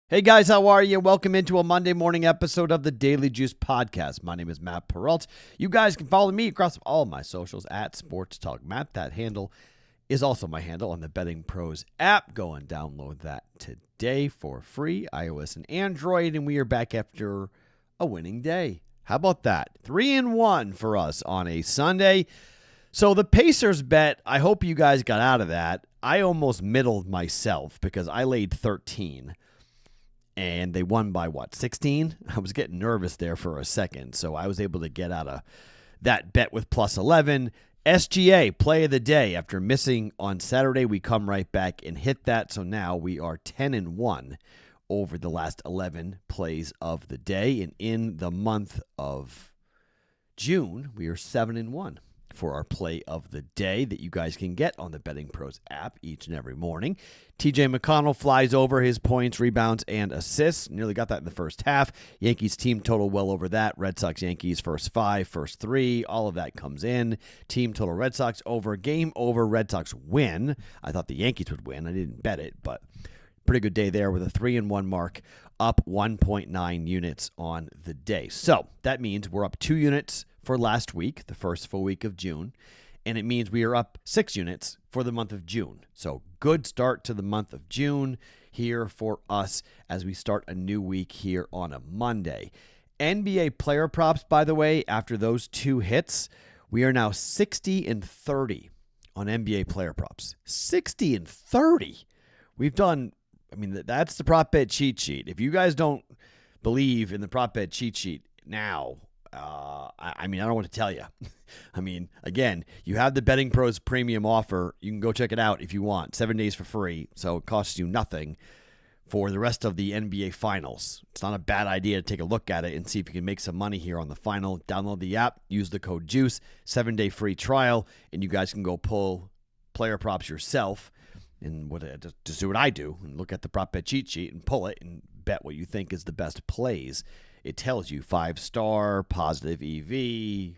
Hey guys, how are you? Welcome into a Monday morning episode of the Daily Juice Podcast. My name is Matt Perrault. You guys can follow me across all my socials at Sports Talk Matt. That handle is also my handle on the BettingPros app. Go and download that today for free, iOS and Android. And we are back after a winning day. How about that? 3-1 for us on a Sunday. So the Pacers bet, I hope you guys got out of that. I almost middled myself because I laid 13. And they won by, 16? I was getting nervous there for a second, so I was able to get out of that bet with plus 11. SGA, play of the day. After missing on Saturday, we come right back and hit that, so now we are 10-1 over the last 11 plays of the day. And in the month of June, we are 7-1 for our play of the day that you guys can get on the BettingPros app each and every morning. TJ McConnell flies over his points, rebounds, and assists. Nearly got that in the first half. Yankees team total well over that. Red Sox, Yankees, first 5, first 3. All of that comes in. Team total Red Sox over. Game over. Red Sox win. I thought the Yankees would win. I didn't bet it, but pretty good day there with a 3-1 mark, up 1.9 units on the day. So that means we're up 2 units for last week, the first full week of June, and it means we are up 6 units for the month of June. So good start to the month of June here for us as we start a new week here on a Monday. NBA player props, by the way, after those 2 hits, we are now 60-30 on NBA player props. 60-30. We've done, that's the prop bet cheat sheet. If you guys don't believe in the prop bet cheat sheet now, I don't know what to tell you. Again, you have the BettingPros premium offer. You can go check it out if you want. 7 days for free, so it costs you nothing for the rest of the NBA Finals. It's not a bad idea to take a look at it and see if you can make some money here on the final. Download the app, use the code JUICE, 7-day free trial, and you guys can go pull player props yourself and just do what I do and look at the prop bet cheat sheet and pull it and bet what you think is the best plays. It tells you 5-star, positive EV,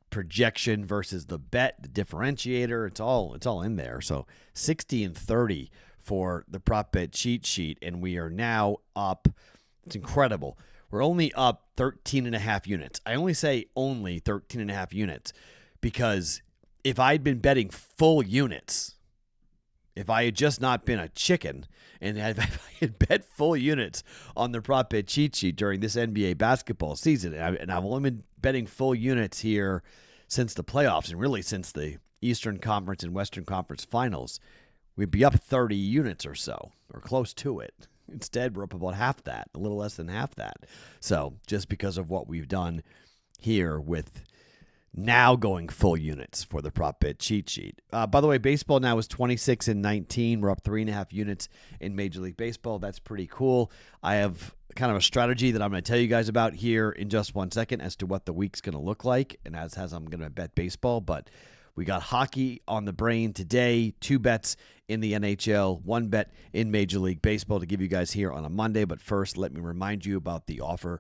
projection versus the bet, the differentiator. It's all in there. So 60-30 for the prop bet cheat sheet, and we are now up. It's incredible. We're only up 13.5 units. I only say only 13.5 units because if I'd been betting full units, if I had just not been a chicken and if I had bet full units on the prop bet cheat sheet during this NBA basketball season, and I've only been betting full units here since the playoffs and really since the Eastern Conference and Western Conference finals, we'd be up 30 units or so, or close to it. Instead, we're up about half that, a little less than half that. So just because of what we've done here with now going full units for the prop bet cheat sheet. By the way, baseball now is 26-19. We're up 3.5 units in Major League Baseball. That's pretty cool. I have kind of a strategy that I'm going to tell you guys about here in just 1 second as to what the week's going to look like and as I'm going to bet baseball. But we got hockey on the brain today, 2 bets in the NHL, 1 bet in Major League Baseball to give you guys here on a Monday. But first, let me remind you about the offer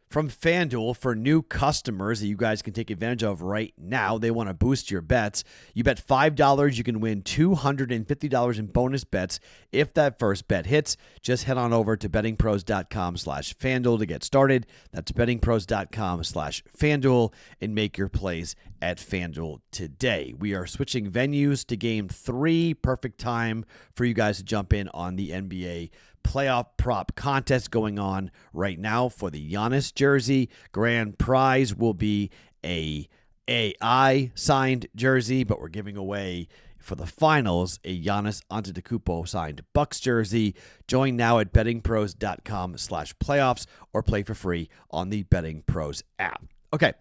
from FanDuel for new customers that you guys can take advantage of right now. They want to boost your bets. You bet $5, you can win $250 in bonus bets if that first bet hits. Just head on over to bettingpros.com/FanDuel to get started. That's bettingpros.com/FanDuel and make your plays at FanDuel today. We are switching venues to Game 3. Perfect time for you guys to jump in on the NBA playoff prop contest going on right now for the Giannis jersey. Grand prize will be a AI signed jersey, but we're giving away for the finals a Giannis Antetokounmpo signed Bucks jersey. Join now at bettingpros.com/playoffs or play for free on the Betting Pros app. Okay,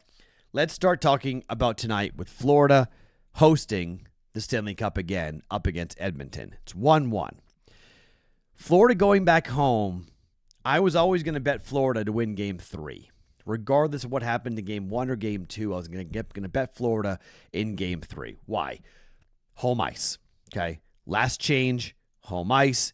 let's start talking about tonight with Florida hosting the Stanley Cup again up against Edmonton. It's 1-1. Florida going back home, I was always going to bet Florida to win Game 3. Regardless of what happened in Game 1 or Game 2, I was going to bet Florida in Game 3. Why? Home ice, okay? Last change, home ice.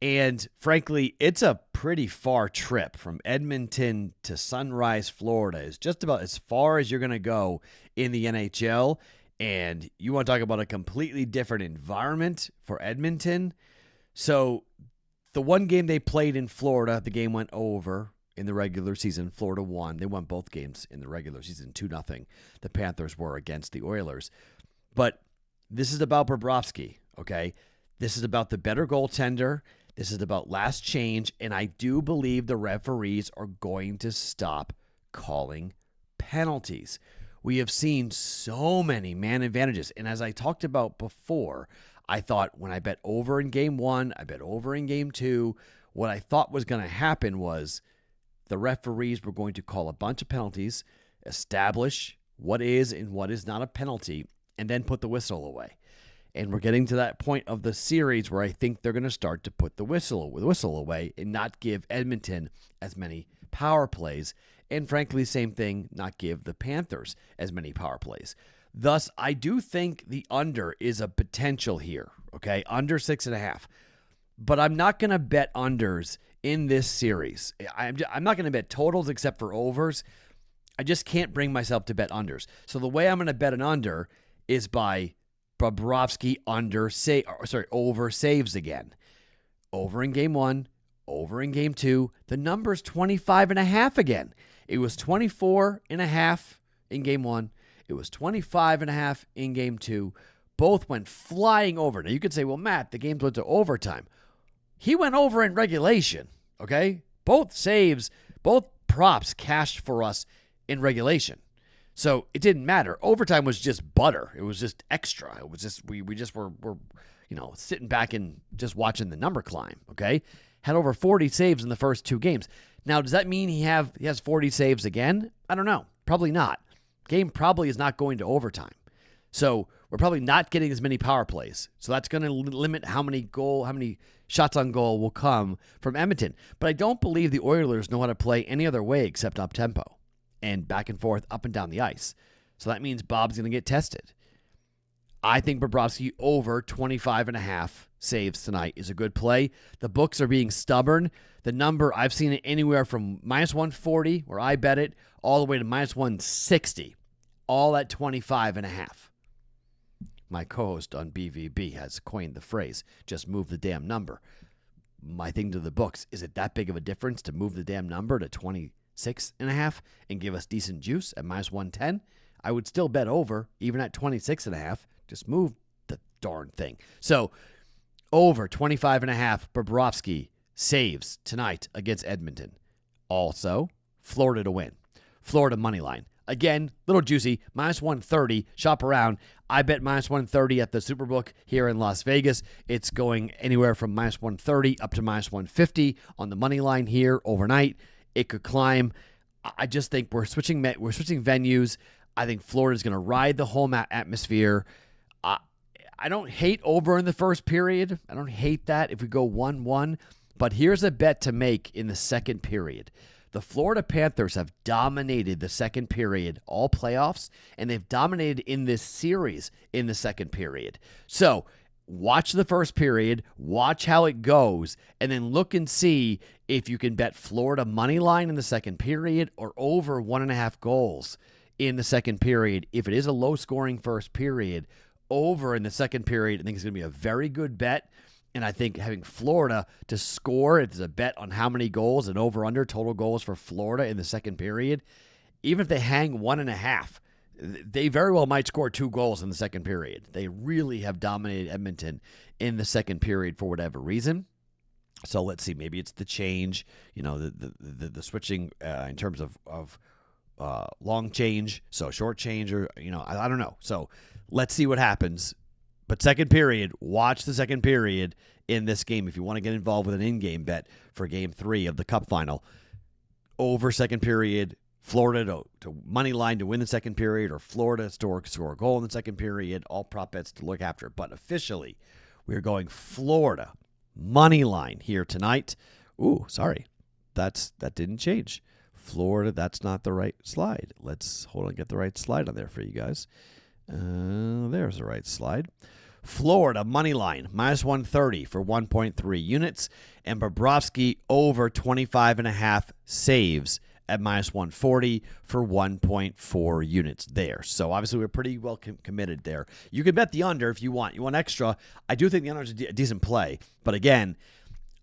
And frankly, it's a pretty far trip from Edmonton to Sunrise, Florida. It's just about as far as you're going to go in the NHL. And you want to talk about a completely different environment for Edmonton. So The one game they played in Florida, the game went over in the regular season. Florida won. They won both games in the regular season, 2-0. The Panthers were against the Oilers. But this is about Bobrovsky, okay? This is about the better goaltender. This is about last change, and I do believe the referees are going to stop calling penalties. We have seen so many man advantages, and as I talked about before, I thought when I bet over in game 1, I bet over in game 2, what I thought was going to happen was the referees were going to call a bunch of penalties, establish what is and what is not a penalty, and then put the whistle away. And we're getting to that point of the series where I think they're going to start to put the whistle away and not give Edmonton as many power plays. And frankly, same thing, not give the Panthers as many power plays. Thus, I do think the under is a potential here, okay? Under 6.5. But I'm not going to bet unders in this series. I'm not going to bet totals except for overs. I just can't bring myself to bet unders. So the way I'm going to bet an under is by Bobrovsky over saves again. Over in game 1, over in game 2. The number's 25.5 again. It was 24.5 in game 1. It was 25.5 in game 2. Both went flying over. Now, you could say, well, Matt, the games went to overtime. He went over in regulation, okay? Both saves, both props cashed for us in regulation. So it didn't matter. Overtime was just butter. It was just extra. It was just, we just were sitting back and just watching the number climb, okay? Had over 40 saves in the first 2 games. Now, does that mean he has 40 saves again? I don't know. Probably not. Game probably is not going to overtime. So we're probably not getting as many power plays. So that's going to limit how many shots on goal will come from Edmonton. But I don't believe the Oilers know how to play any other way except up tempo and back and forth, up and down the ice. So that means Bob's going to get tested. I think Bobrovsky over 25.5 saves tonight is a good play. The books are being stubborn. The number, I've seen it anywhere from minus 140, where I bet it, all the way to minus 160, all at 25.5. My co-host on BVB has coined the phrase, just move the damn number. My thing to the books, is it that big of a difference to move the damn number to 26.5 and give us decent juice at minus 110? I would still bet over, even at 26.5. Just move the darn thing. So, over 25.5, Bobrovsky saves tonight against Edmonton. Also, Florida to win. Florida money line. Again, little juicy, minus 130. Shop around. I bet minus 130 at the Superbook here in Las Vegas. It's going anywhere from minus 130 up to minus 150 on the money line here overnight. It could climb. I just think we're switching venues. I think Florida's going to ride the home atmosphere. I don't hate over in the first period. I don't hate that if we go 1-1. But here's a bet to make in the second period. The Florida Panthers have dominated the second period all playoffs, and they've dominated in this series in the second period. So watch the first period, watch how it goes, and then look and see if you can bet Florida money line in the second period or over 1.5 goals in the second period. If it is a low-scoring first period, over in the second period, I think it's going to be a very good bet. And I think having Florida to score, if there's a bet on how many goals and over-under total goals for Florida in the second period, even if they hang 1.5, they very well might score 2 goals in the second period. They really have dominated Edmonton in the second period for whatever reason. So let's see, maybe it's the change, the switching in terms of long change, so short change, or I don't know. So let's see what happens. But second period, watch the second period in this game if you want to get involved with an in-game bet for Game 3 of the Cup Final. Over second period, Florida to money line to win the second period, or Florida to score a goal in the second period. All prop bets to look after. But officially, we're going Florida money line here tonight. Ooh, sorry, that didn't change. Florida, that's not the right slide. Let's get the right slide on there for you guys. There's the right slide. Florida money line minus 130 for 1.3 units, and Bobrovsky over 25.5 saves at minus 140 for 1.4 units there. So obviously we're pretty well committed there. You can bet the under if you want. You want extra. I do think the under is a decent play, but again,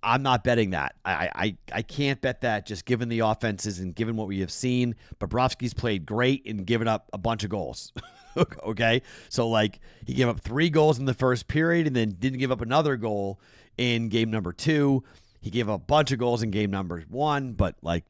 I'm not betting that. I can't bet that just given the offenses and given what we have seen. Bobrovsky's played great and given up a bunch of goals. Okay? So, like, he gave up 3 goals in the first period and then didn't give up another goal in game number 2. He gave up a bunch of goals in game number 1, but, like,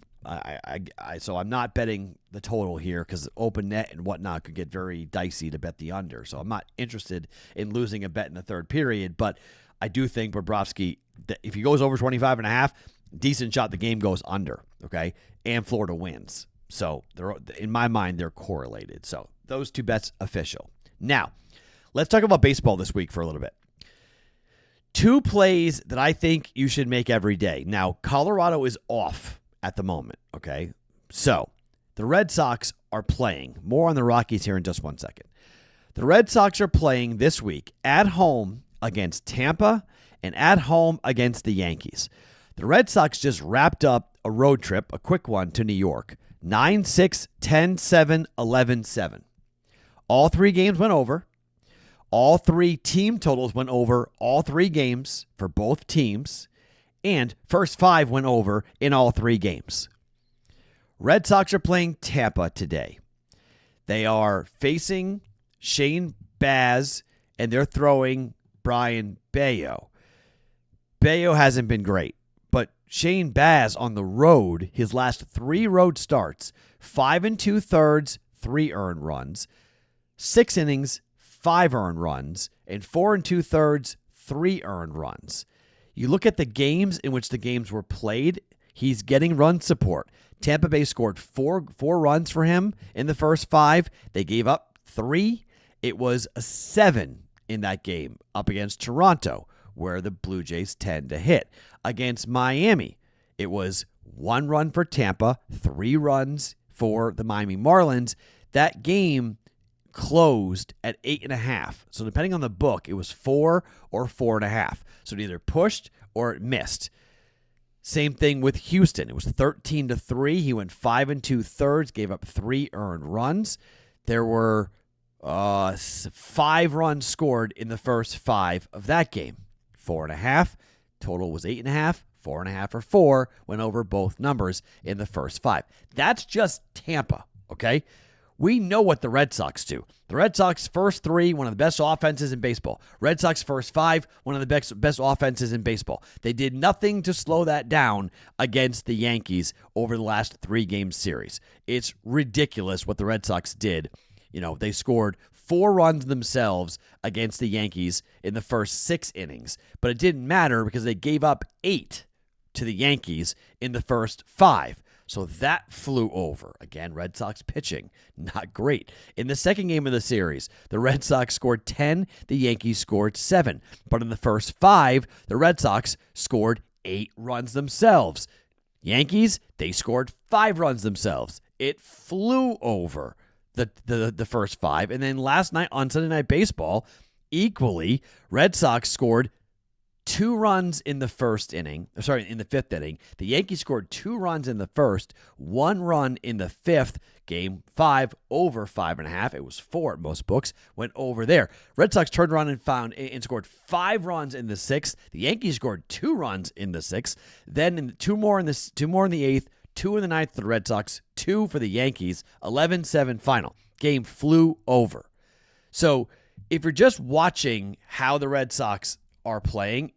so I'm not betting the total here because open net and whatnot could get very dicey to bet the under. So I'm not interested in losing a bet in the third period, but I do think Bobrovsky, if he goes over 25.5, decent shot the game goes under, okay? And Florida wins. So in my mind, they're correlated. So those 2 bets official. Now, let's talk about baseball this week for a little bit. 2 plays that I think you should make every day. Now, Colorado is off at the moment, okay? So the Red Sox are playing. More on the Rockies here in just 1 second. The Red Sox are playing this week at home against Tampa and at home against the Yankees. The Red Sox just wrapped up a road trip, a quick one, to New York. 9-6, 10-7, 11-7. All 3 games went over. All 3 team totals went over all 3 games for both teams. And first 5 went over in all 3 games. Red Sox are playing Tampa today. They are facing Shane Baz, and they're throwing Brian Bayo. Bayo hasn't been great, but Shane Baz on the road, his last 3 road starts, 5 2/3, 3 earned runs, 6 innings, 5 earned runs, and 4 2/3, 3 earned runs. You look at the games in which the games were played, he's getting run support. Tampa Bay scored four runs for him in the first 5. They gave up 3. It was a 7 in that game up against Toronto, where the Blue Jays tend to hit. Against Miami, it was 1 run for Tampa, 3 runs for the Miami Marlins. That game closed at 8.5. So depending on the book, it was 4 or 4.5. So it either pushed or it missed. Same thing with Houston. It was 13-3. He went 5 2/3, gave up 3 earned runs. There were 5 runs scored in the first 5 of that game. 4.5. Total was 8.5. 4.5 or 4 went over both numbers in the first 5. That's just Tampa, okay? We know what the Red Sox do. The Red Sox first 3, one of the best offenses in baseball. Red Sox first 5, one of the best offenses in baseball. They did nothing to slow that down against the Yankees over the last 3-game series. It's ridiculous what the Red Sox did. You know, they scored 4 runs themselves against the Yankees in the first 6 innings, but it didn't matter because they gave up 8 to the Yankees in the first 5. So that flew over. Again, Red Sox pitching, not great. In the second game of the series, the Red Sox scored 10, the Yankees scored 7. But in the first 5, the Red Sox scored 8 runs themselves. Yankees, they scored 5 runs themselves. It flew over the first 5. And then last night on Sunday Night Baseball, equally, Red Sox scored 2 runs in the in the 5th inning. The Yankees scored 2 runs in the first, 1 run in the 5th. Game 5 over 5.5. It was 4 at most books. Went over there. Red Sox turned around and scored 5 runs in the 6th. The Yankees scored 2 runs in the 6th. Then 2 more in the 8th, 2 in the 9th for the Red Sox, 2 for the Yankees. 11-7 final. Game flew over. So if you're just watching how the Red Sox are playing,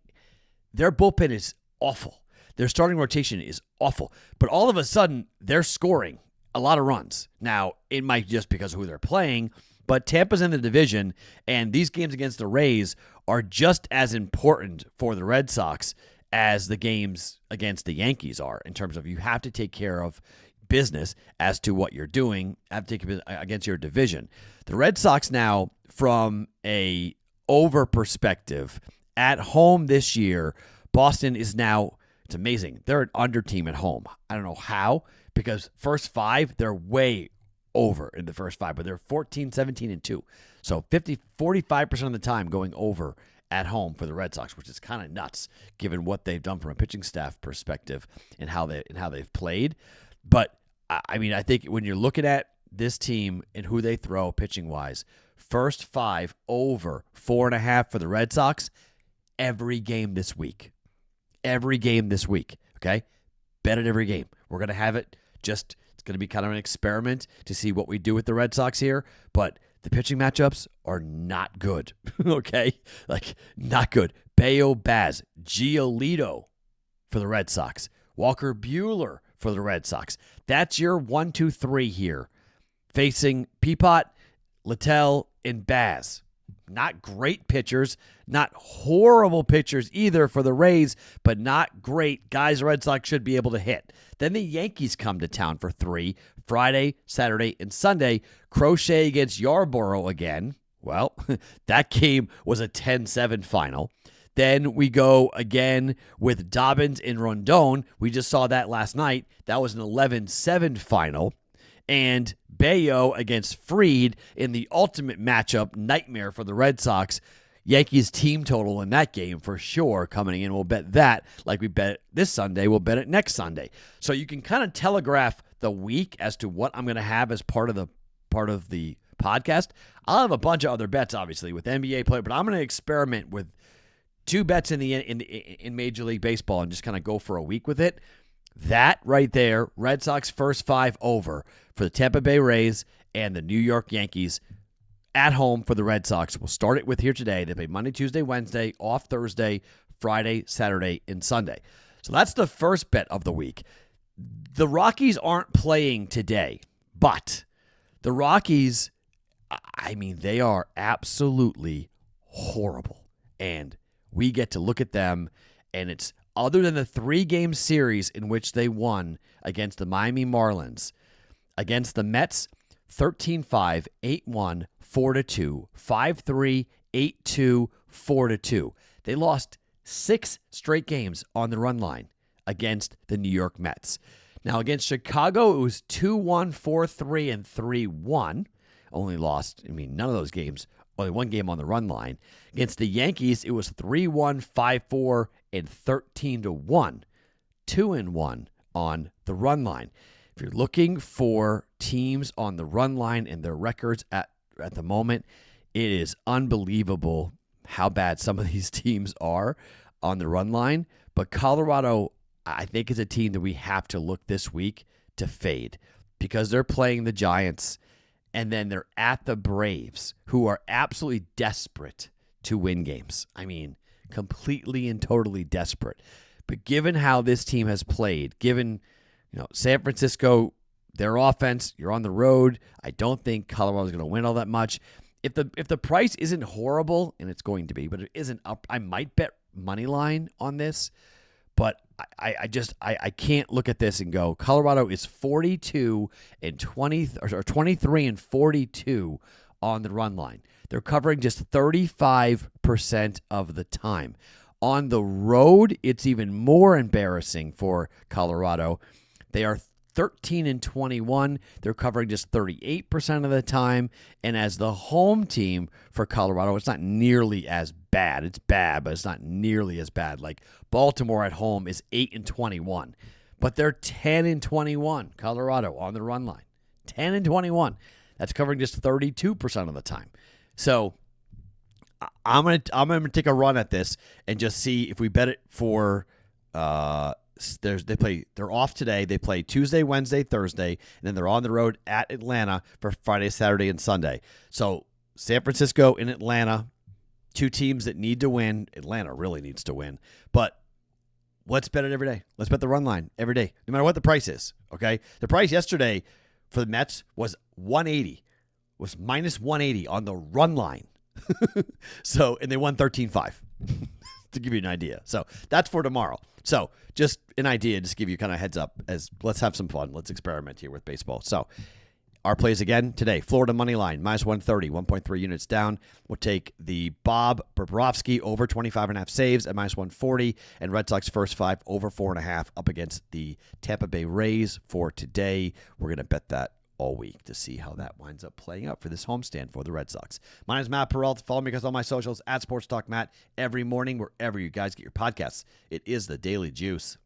their bullpen is awful. Their starting rotation is awful. But all of a sudden, they're scoring a lot of runs. Now, it might just because of who they're playing, but Tampa's in the division, and these games against the Rays are just as important for the Red Sox as the games against the Yankees are, in terms of you have to take care of business as to what you're doing, have to take against your division. The Red Sox now, from a over perspective, at home this year, Boston is now, it's amazing, they're an under team at home. I don't know how, because first 5, they're way over in the first 5, but they're 14, 17, and 2. So 45% of the time going over at home for the Red Sox, which is kind of nuts given what they've done from a pitching staff perspective and how they've played. But I mean, I think when you're looking at this team and who they throw pitching wise, first 5 over 4.5 for the Red Sox every game this week. every game this week, okay? Bet it every game. We're going to have it it's going to be kind of an experiment to see what we do with the Red Sox here, but the pitching matchups are not good, okay? Like, not good. Bello Baz, Giolito for the Red Sox, Walker Buehler for the Red Sox. That's your 1, 2, 3 here, facing Peapot, Littell, and Baz. Not great pitchers, not horrible pitchers either for the Rays, but not great guys the Red Sox should be able to hit. Then the Yankees come to town for 3, Friday, Saturday, and Sunday. Crochet against Yarborough again. Well, that game was a 10-7 final. Then we go again with Dobbins and Rondon. We just saw that last night. That was an 11-7 final. And Bello against Fried in the ultimate matchup nightmare for the Red Sox. Yankees team total in that game for sure coming in. We'll bet that like we bet it this Sunday. We'll bet it next Sunday. So you can kind of telegraph the week as to what I'm going to have as part of the podcast. I'll have a bunch of other bets, obviously, with NBA player, but I'm going to experiment with 2 bets in Major League Baseball and just kind of go for a week with it. That right there, Red Sox first 5 over for the Tampa Bay Rays and the New York Yankees at home for the Red Sox. We'll start it with here today. They play Monday, Tuesday, Wednesday, off Thursday, Friday, Saturday, and Sunday. So that's the first bet of the week. The Rockies aren't playing today, but the Rockies, I mean, they are absolutely horrible. And we get to look at them, and it's other than the 3-game series in which they won against the Miami Marlins, against the Mets, 13-5, 8-1, 4-2, 5-3, 8-2, 4-2. They lost 6 straight games on the run line against the New York Mets. Now, against Chicago, it was 2-1, 4-3, and 3-1. Only lost, none of those games, only 1 game on the run line. Against the Yankees, it was 3-1, 5-4, and 13-1. 2-1 on the run line. If you're looking for teams on the run line and their records at the moment, it is unbelievable how bad some of these teams are on the run line. But Colorado, I think, is a team that we have to look this week to fade because they're playing the Giants and then they're at the Braves, who are absolutely desperate to win games. Completely and totally desperate. But given how this team has played, given San Francisco, their offense, you're on the road, I don't think Colorado's going to win all that much. If the price isn't horrible, and it's going to be, but it isn't up, I might bet money line on this. But I can't look at this and go, Colorado is 42 and 20 or 23 and 42 on the run line. They're covering just 35% of the time. On the road, it's even more embarrassing for Colorado. They are 13 and 21. They're covering just 38% of the time. And as the home team for Colorado, it's not nearly as bad. It's bad, but it's not nearly as bad. Like Baltimore at home is 8 and 21. But they're 10 and 21, Colorado, on the run line. 10 and 21. That's covering just 32% of the time. So I'm gonna take a run at this and just see if we bet it for they're off today. They play Tuesday, Wednesday, Thursday, and then they're on the road at Atlanta for Friday, Saturday, and Sunday. So San Francisco and Atlanta, 2 teams that need to win. Atlanta really needs to win. But let's bet it every day. Let's bet the run line every day, no matter what the price is. Okay? The price yesterday for the Mets was 180. Was minus 180 on the run line. So, and they won 13-5 to give you an idea. So that's for tomorrow. So just an idea, just give you kind of heads up as let's have some fun. Let's experiment here with baseball. So our plays again today, Florida money line, minus 130, 1.3 units down. We'll take the Bob Bobrovsky over 25.5 saves at minus 140 and Red Sox first 5 over 4.5 up against the Tampa Bay Rays for today. We're going to bet that all week to see how that winds up playing out for this homestand for the Red Sox. My name is Matt Perrault. Follow me on all my socials at Sports Talk Matt every morning, wherever you guys get your podcasts. It is the Daily Juice.